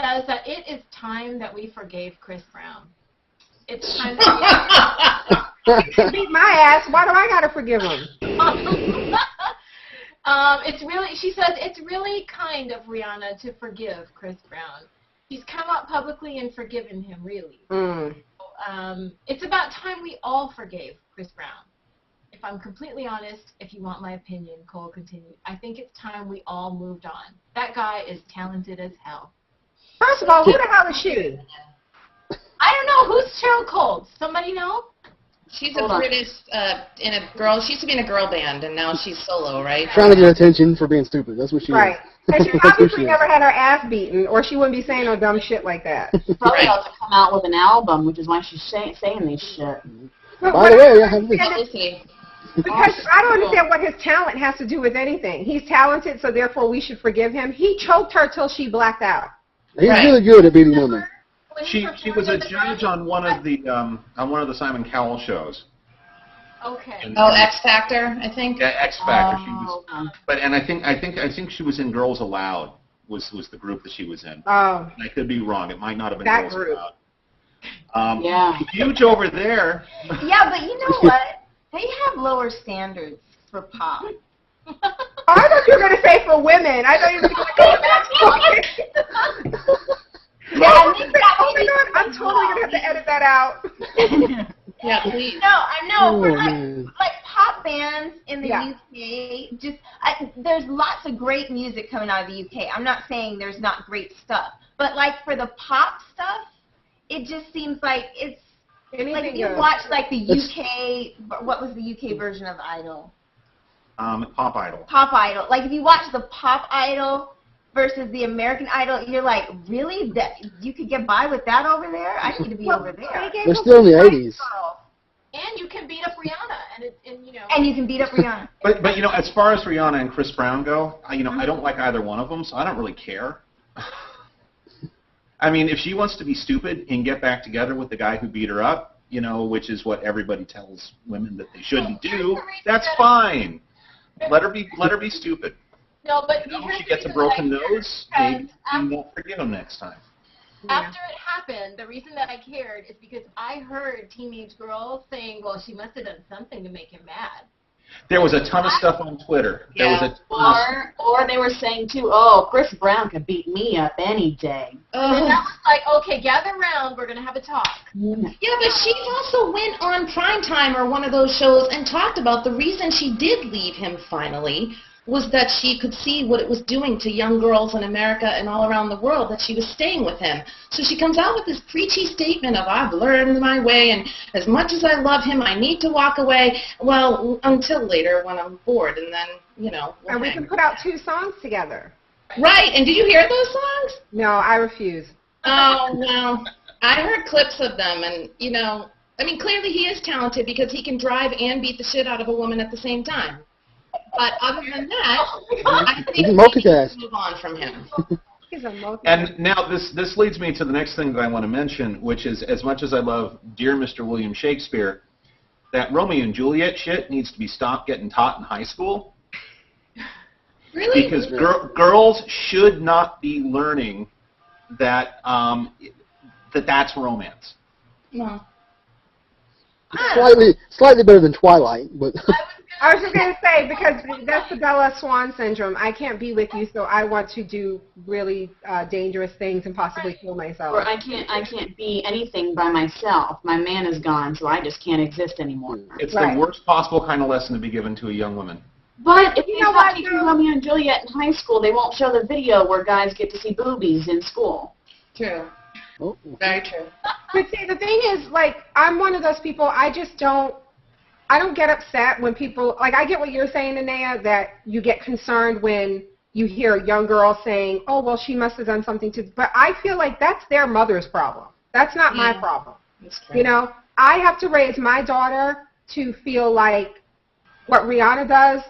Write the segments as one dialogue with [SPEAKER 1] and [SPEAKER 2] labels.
[SPEAKER 1] says that it is time that we forgave Chris Brown. It's time that
[SPEAKER 2] He beat my ass. Why do I gotta forgive him?
[SPEAKER 1] it's really, she says, it's really kind of Rihanna to forgive Chris Brown. He's come out publicly and forgiven him, really. It's about time we all forgave Chris Brown. If I'm completely honest, if you want my opinion, Cole continued, I think it's time we all moved on. That guy is talented as hell.
[SPEAKER 2] First of all, who the hell is she?
[SPEAKER 1] I don't know. Who's Cheryl Cole? Somebody know?
[SPEAKER 3] She's a British, in a girl, she used to be in a girl band, and now she's solo, right?
[SPEAKER 4] Trying to get attention for being stupid. That's what she
[SPEAKER 2] Right.
[SPEAKER 4] is.
[SPEAKER 2] And she obviously never had her ass beaten, or she wouldn't be saying no dumb shit like that.
[SPEAKER 5] Probably about to come out with an album, which is why she's saying these shit.
[SPEAKER 4] By the way, I have this.
[SPEAKER 2] Because I don't understand what his talent has to do with anything. He's talented, so therefore we should forgive him. He choked her till she blacked out.
[SPEAKER 4] He's really good at beating women.
[SPEAKER 6] She was a judge on one of the Simon Cowell shows.
[SPEAKER 1] Okay.
[SPEAKER 3] X Factor, I think.
[SPEAKER 6] Yeah, X Factor. She was, and I think she was in Girls Aloud. Was the group that she was in?
[SPEAKER 2] Oh.
[SPEAKER 6] And I could be wrong. It might not have been
[SPEAKER 2] That
[SPEAKER 6] Girls
[SPEAKER 2] group.
[SPEAKER 6] Aloud.
[SPEAKER 5] Yeah.
[SPEAKER 6] Huge over there.
[SPEAKER 7] Yeah, but you know what? They have lower standards for pop.
[SPEAKER 2] Oh, I thought you were going to say for women. I thought you were going to go back. Yeah, I'm totally going to have to edit that out.
[SPEAKER 3] Yeah, please.
[SPEAKER 7] No, I know. For like pop bands in the UK, there's lots of great music coming out of the UK. I'm not saying there's not great stuff, but like for the pop stuff, it just seems like it's like if you watch like the UK. What was the UK version of Idol?
[SPEAKER 6] Pop Idol.
[SPEAKER 7] Pop Idol. Like if you watch the Pop Idol versus the American Idol, you're like, really? That you could get by with that over there? I need to be over there.
[SPEAKER 4] They're still in the 80s.
[SPEAKER 1] And you can beat up Rihanna, and you know.
[SPEAKER 7] And you can beat up Rihanna.
[SPEAKER 6] But you know, as far as Rihanna and Chris Brown go, I don't like either one of them, so I don't really care. I mean, if she wants to be stupid and get back together with the guy who beat her up, which is what everybody tells women that they shouldn't do, that's fine. Let her be stupid.
[SPEAKER 1] No, but
[SPEAKER 6] if she gets a broken nose, maybe you won't forgive him next time.
[SPEAKER 1] After it happened, the reason that I cared is because I heard teenage girls saying, well, she must have done something to make him mad.
[SPEAKER 6] There was a ton of stuff on Twitter.
[SPEAKER 5] Yeah.
[SPEAKER 6] There was a ton
[SPEAKER 5] or they were saying, too, oh, Chris Brown could beat me up any day.
[SPEAKER 1] And that was like, okay, gather around, we're going to have a talk.
[SPEAKER 3] Yeah, but she also went on Primetime or one of those shows and talked about the reason she did leave him finally was that she could see what it was doing to young girls in America and all around the world, that she was staying with him. So she comes out with this preachy statement of, I've learned my way, and as much as I love him, I need to walk away. Well, until later when I'm bored, and then, we'll
[SPEAKER 2] and we can put out 2 songs together.
[SPEAKER 3] Right, and did you hear those songs?
[SPEAKER 2] No, I refuse.
[SPEAKER 3] Oh, well, I heard clips of them, and, clearly he is talented because he can drive and beat the shit out of a woman at the same time. But other than that, I think we need to move on from him.
[SPEAKER 6] And now this leads me to the next thing that I want to mention, which is, as much as I love Dear Mr. William Shakespeare, that Romeo and Juliet shit needs to be stopped getting taught in high school.
[SPEAKER 3] Really?
[SPEAKER 6] Because girls should not be learning that that's romance.
[SPEAKER 3] No.
[SPEAKER 4] Slightly better than Twilight, but.
[SPEAKER 2] I was just going to say, because that's the Bella Swan syndrome. I can't be with you, so I want to do really dangerous things and possibly kill myself.
[SPEAKER 5] Or I can't be anything by myself. My man is gone, so I just can't exist anymore.
[SPEAKER 6] It's the worst possible kind of lesson to be given to a young woman.
[SPEAKER 5] But if you're not teaching Romeo and Juliet in high school, they won't show the video where guys get to see boobies in school.
[SPEAKER 3] True.
[SPEAKER 4] Oh.
[SPEAKER 3] Very true.
[SPEAKER 2] But see, the thing is, like, I'm one of those people, I don't get upset when people, like, I get what you're saying, Anea, that you get concerned when you hear a young girl saying, oh, well, she must have done something to, but I feel like that's their mother's problem. That's not my problem. I have to raise my daughter to feel like what Rihanna does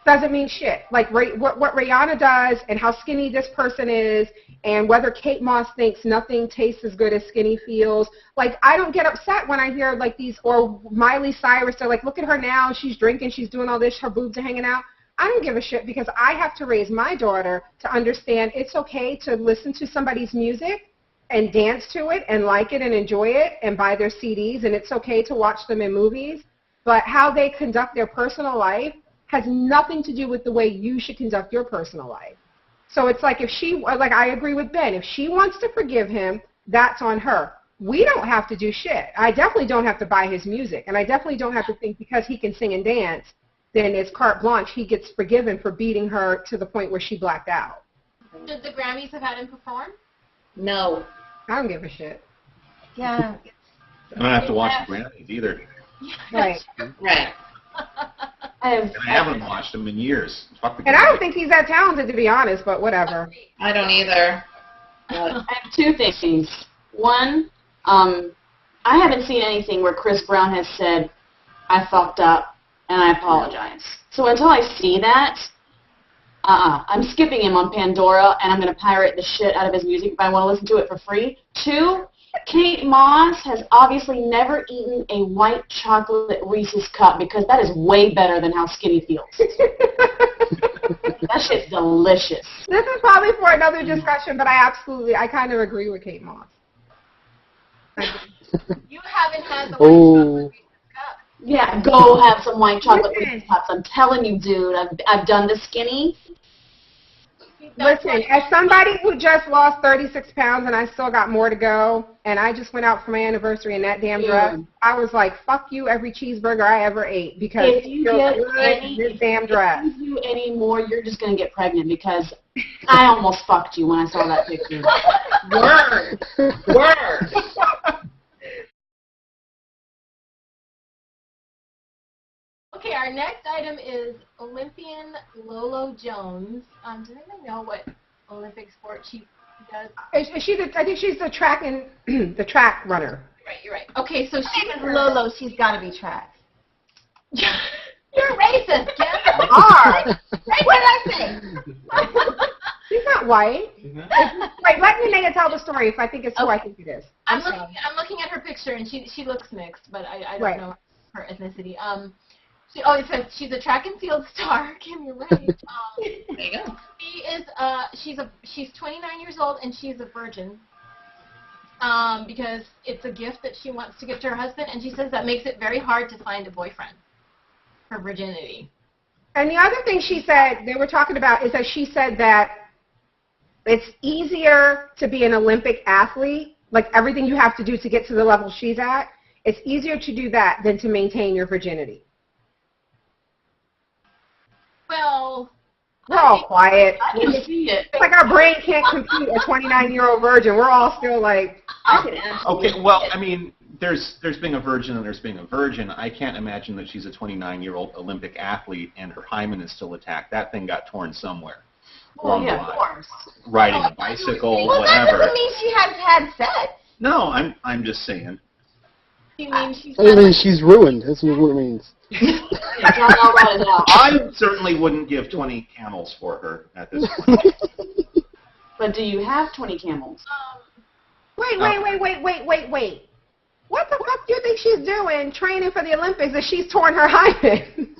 [SPEAKER 2] doesn't mean shit. Like, what Rihanna does and how skinny this person is and whether Kate Moss thinks nothing tastes as good as skinny feels. Like, I don't get upset when I hear, like, these, or Miley Cyrus, they're like, look at her now, she's drinking, she's doing all this, her boobs are hanging out. I don't give a shit because I have to raise my daughter to understand it's okay to listen to somebody's music and dance to it and like it and enjoy it and buy their CDs, and it's okay to watch them in movies, but how they conduct their personal life has nothing to do with the way you should conduct your personal life. So it's like I agree with Ben, if she wants to forgive him, that's on her. We don't have to do shit. I definitely don't have to buy his music, and I definitely don't have to think because he can sing and dance, then it's carte blanche, he gets forgiven for beating her to the point where she blacked out.
[SPEAKER 1] Should the Grammys have had him perform?
[SPEAKER 3] No.
[SPEAKER 2] I don't give a shit.
[SPEAKER 7] Yeah.
[SPEAKER 6] I don't have to watch the Grammys either.
[SPEAKER 2] Right.
[SPEAKER 3] Right.
[SPEAKER 6] And I haven't watched them in years. Fuck the
[SPEAKER 2] And I
[SPEAKER 6] Grammys.
[SPEAKER 2] don't think he's that talented, to be honest, but whatever.
[SPEAKER 3] I don't either.
[SPEAKER 5] I have two things. One, I haven't seen anything where Chris Brown has said, I fucked up and I apologize. So until I see that, I'm skipping him on Pandora, and I'm going to pirate the shit out of his music if I want to listen to it for free. Two, Kate Moss has obviously never eaten a white chocolate Reese's cup because that is way better than how skinny feels. That shit's delicious.
[SPEAKER 2] This is probably for another discussion, but I kind of agree with Kate Moss.
[SPEAKER 1] You haven't had the
[SPEAKER 4] Oh.
[SPEAKER 1] Reese's cup.
[SPEAKER 5] Yeah, go have some white chocolate Reese's cups. I'm telling you, dude, I've done the skinny.
[SPEAKER 2] Listen, as somebody who just lost 36 pounds and I still got more to go, and I just went out for my anniversary in that damn dress, I was like, fuck you every cheeseburger I ever ate because
[SPEAKER 5] If you get any,
[SPEAKER 2] this damn dress.
[SPEAKER 5] If you do any more, you're just going to get pregnant because I almost fucked you when I saw that picture.
[SPEAKER 3] Word. Word.
[SPEAKER 1] Okay, our next item is Olympian Lolo Jones. Does anyone know what Olympic sport she does?
[SPEAKER 2] I think she's the track the track runner.
[SPEAKER 1] You're right. Okay, so she
[SPEAKER 7] Even Lolo, she's got to be track.
[SPEAKER 1] You're racist, Kim.
[SPEAKER 2] Are.
[SPEAKER 7] What did I say?
[SPEAKER 2] She's not white. Wait, let Linnea tell the story if I think it's who I think it is.
[SPEAKER 1] I'm looking at her picture, and she looks mixed, but I don't know her ethnicity. It says she's a track and field star. Kim, you're right.
[SPEAKER 3] There you go.
[SPEAKER 1] She is she's 29 years old and she's a virgin. Because it's a gift that she wants to give to her husband, and she says that makes it very hard to find a boyfriend for virginity.
[SPEAKER 2] And the other thing she said they were talking about is that she said that it's easier to be an Olympic athlete, like everything you have to do to get to the level she's at. It's easier to do that than to maintain your virginity.
[SPEAKER 1] Well,
[SPEAKER 2] we're all quiet.
[SPEAKER 5] I can see it.
[SPEAKER 2] It's like our brain can't compute a 29-year-old virgin. We're all still like, I can
[SPEAKER 6] Okay, well, I mean, there's being a virgin and there's being a virgin. I can't imagine that she's a 29-year-old Olympic athlete and her hymen is still attacked. That thing got torn somewhere.
[SPEAKER 5] Well, yeah, of course.
[SPEAKER 6] Riding a bicycle,
[SPEAKER 7] Well, that
[SPEAKER 6] whatever.
[SPEAKER 7] doesn't mean she hasn't had sex.
[SPEAKER 6] No, I'm just saying.
[SPEAKER 1] you mean she's
[SPEAKER 4] I mean, she's ruined. That's what it means.
[SPEAKER 5] John, I'll write it out.
[SPEAKER 6] I certainly wouldn't give 20 camels for her at this point.
[SPEAKER 5] But do you have 20 camels?
[SPEAKER 2] Wait. What the fuck do you think she's doing training for the Olympics if she's torn her hymen?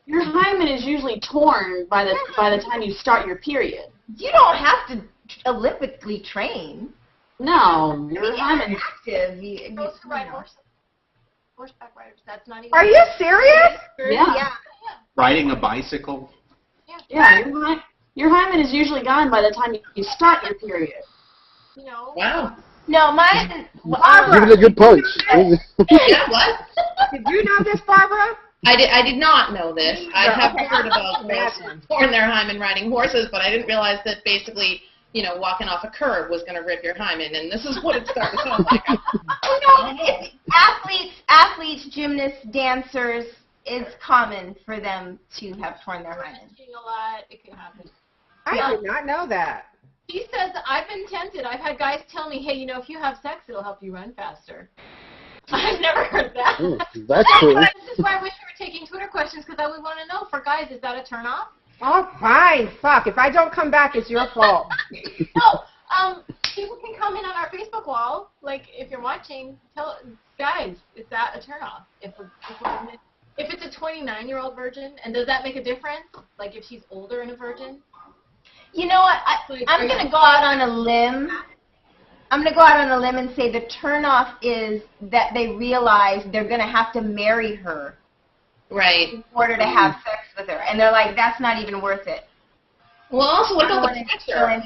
[SPEAKER 5] Your hymen is usually torn by the time you start your period.
[SPEAKER 7] You don't have to Olympically train.
[SPEAKER 5] No, your hymen.
[SPEAKER 7] Active. You
[SPEAKER 1] supposed to ride horseback riders. That's not even.
[SPEAKER 2] Are you serious?
[SPEAKER 5] Yeah.
[SPEAKER 6] Riding a bicycle?
[SPEAKER 5] Yeah, your hymen is usually gone by the time you start your period.
[SPEAKER 1] You know.
[SPEAKER 3] Wow.
[SPEAKER 7] No, mine.
[SPEAKER 4] Give it a good punch.
[SPEAKER 3] Yeah, what?
[SPEAKER 2] Did you know this, Barbara?
[SPEAKER 3] I did not know this. I have
[SPEAKER 2] Okay.
[SPEAKER 3] heard about girls torn their hymen riding horses, but I didn't realize that basically, walking off a curb was going to rip your hymen, and this is what it started to sound like.
[SPEAKER 7] It's athletes, gymnasts, dancers. It's common for them to have torn their hymen.
[SPEAKER 1] A lot, it can happen.
[SPEAKER 2] I did not know that.
[SPEAKER 1] She says, I've been tempted. I've had guys tell me, hey, if you have sex, it'll help you run faster. I've never heard that.
[SPEAKER 4] That's true.
[SPEAKER 1] This is why I wish we were taking Twitter questions, because I would want to know, for guys, is that a turn-off?
[SPEAKER 2] Oh, fine. Fuck. If I don't come back, it's your fault.
[SPEAKER 1] No, people can comment on our Facebook wall. Like, if you're watching, tell guys, is that a turn-off? If we're if it's a 29-year-old virgin, and does that make a difference? Like if she's older and a virgin?
[SPEAKER 7] You know what? I'm going to go out on a limb. I'm going to go out on a limb and say the turnoff is that they realize they're going to have to marry her.
[SPEAKER 3] Right.
[SPEAKER 7] In order to have sex with her. And they're like, that's not even worth it.
[SPEAKER 3] Well, also, what about the pressure?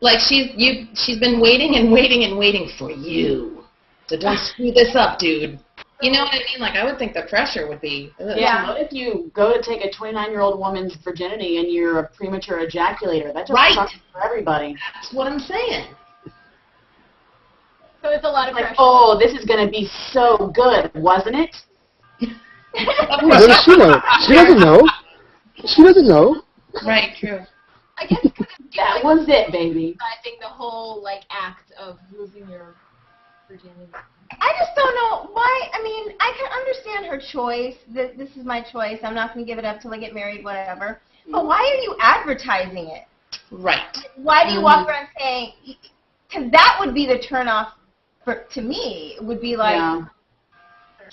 [SPEAKER 3] Like, she's been waiting and waiting and waiting for you. So don't screw this up, dude. You know what I mean? Like, I would think the pressure would be...
[SPEAKER 5] Yeah, what if you go to take a 29-year-old woman's virginity and you're a premature ejaculator? That just sucks for everybody.
[SPEAKER 3] That's what I'm saying.
[SPEAKER 1] So it's a lot of
[SPEAKER 5] like,
[SPEAKER 1] pressure.
[SPEAKER 5] oh, this is going to be so good, wasn't it?
[SPEAKER 4] What does she know? She doesn't know. She doesn't know.
[SPEAKER 3] Right, true.
[SPEAKER 1] I guess it could be
[SPEAKER 5] That was it, baby.
[SPEAKER 1] I think the whole, like, act of losing your virginity.
[SPEAKER 7] I just don't know why. I mean, I can understand her choice. This is my choice. I'm not going to give it up till I get married, whatever. But why are you advertising it?
[SPEAKER 3] Right.
[SPEAKER 7] Why do you walk around saying... Because that would be the turnoff to me. It would be like... Yeah.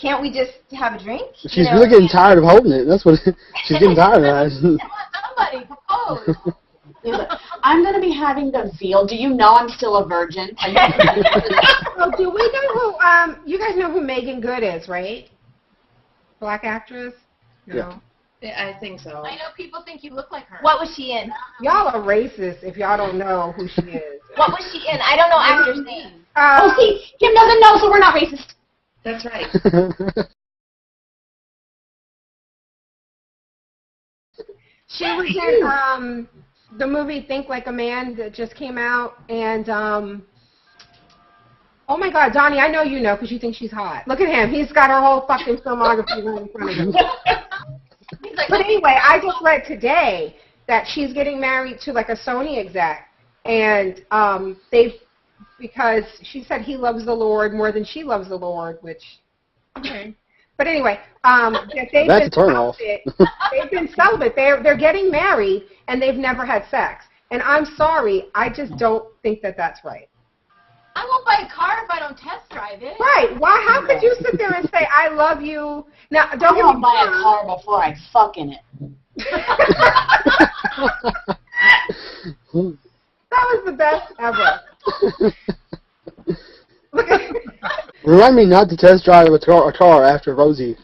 [SPEAKER 7] Can't we just have a drink?
[SPEAKER 4] She's really getting tired of holding it. That's what she's getting tired of that.
[SPEAKER 1] Somebody propose.
[SPEAKER 5] I'm going to be having the veal. Do you know I'm still a virgin?
[SPEAKER 2] Oh, do we know who, you guys know who Megan Good is, right? Black actress? No.
[SPEAKER 3] Yeah, I think so.
[SPEAKER 1] I know people think you look like her.
[SPEAKER 7] What was she in?
[SPEAKER 2] Y'all are racist if y'all don't know who she is.
[SPEAKER 7] What was she in? I don't know actors' names.
[SPEAKER 5] Oh, see, Kim doesn't know, so we're not racist.
[SPEAKER 3] That's right.
[SPEAKER 2] She was in the movie Think Like a Man that just came out, and oh my God, Donnie, I know you know because you think she's hot. Look at him; he's got her whole fucking filmography right in front of him. But anyway, I just read today that she's getting married to like a Sony exec, and because she said he loves the Lord more than she loves the Lord, which, okay. But anyway,
[SPEAKER 4] that's a turn off.
[SPEAKER 2] They've been celibate. They're getting married, and they've never had sex. And I'm sorry, I just don't think that that's right.
[SPEAKER 1] I won't buy a car if I don't test drive it.
[SPEAKER 2] Right. Why? How could you sit there and say, I love you? Now, don't
[SPEAKER 5] I won't buy a car before I fuck in it.
[SPEAKER 2] That was the best ever. Look at
[SPEAKER 4] Remind me not to test drive a car after Rosie.